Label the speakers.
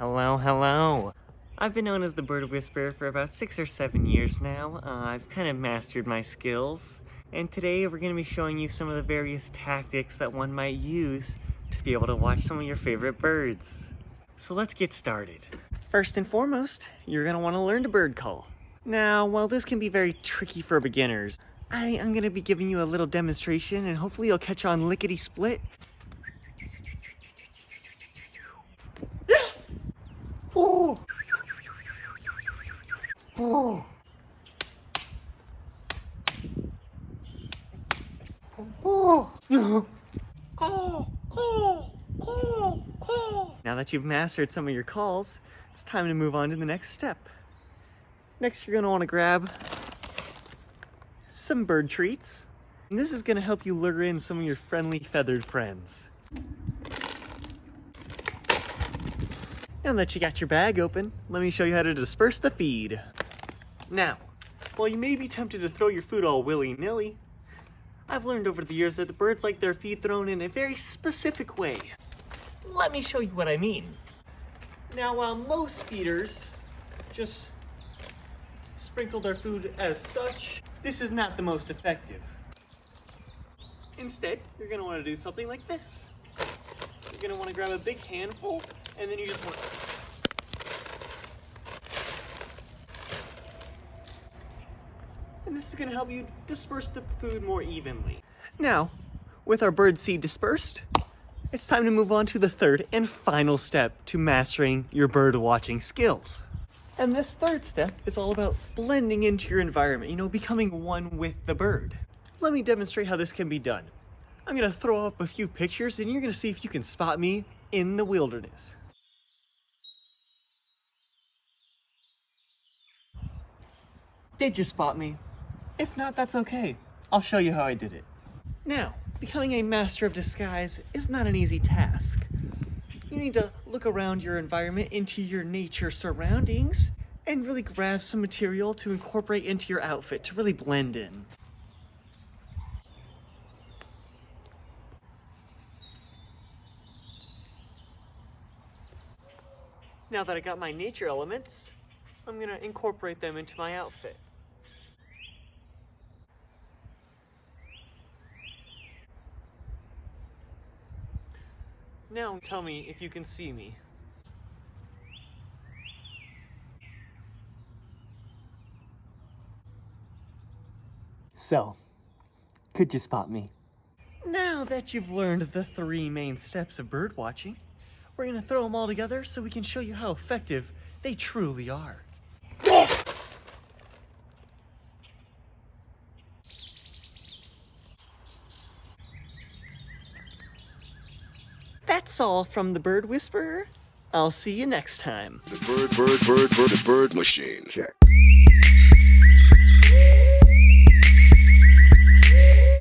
Speaker 1: Hello. I've been known as the Bird Whisperer for about 6 or 7 years now. I've kind of mastered my skills, and today we're going to be showing you some of the various tactics that one might use to be able to watch some of your favorite birds. So let's get started. First and foremost, you're going to want to learn to bird call. Now, while this can be very tricky for beginners, I am going to be giving you a little demonstration, and hopefully you'll catch on lickety-split. Oh. Oh. Oh. Call. Now that you've mastered some of your calls, it's time to move on to the next step. Next, you're going to want to grab some bird treats. And this is going to help you lure in some of your friendly feathered friends. Now that you got your bag open, let me show you how to disperse the feed. Now, while you may be tempted to throw your food all willy-nilly, I've learned over the years that the birds like their feed thrown in a very specific way. Let me show you what I mean. Now, while most feeders just sprinkle their food as such, this is not the most effective. Instead, you're going to want to do something like this. You're going to want to grab a big handful, and then you just want to... And this is going to help you disperse the food more evenly. Now, with our bird seed dispersed, it's time to move on to the third and final step to mastering your bird watching skills. And this third step is all about blending into your environment, becoming one with the bird. Let me demonstrate how this can be done. I'm going to throw up a few pictures and you're going to see if you can spot me in the wilderness. Did you spot me? If not, that's okay. I'll show you how I did it. Now, becoming a master of disguise is not an easy task. You need to look around your environment, into your nature surroundings, and really grab some material to incorporate into your outfit to really blend in. Now that I got my nature elements, I'm going to incorporate them into my outfit. Now tell me if you can see me. So, could you spot me? Now that you've learned the 3 main steps of bird watching, we're going to throw them all together so we can show you how effective they truly are. That's all from the Bird Whisperer. I'll see you next time.
Speaker 2: The bird machine. Check.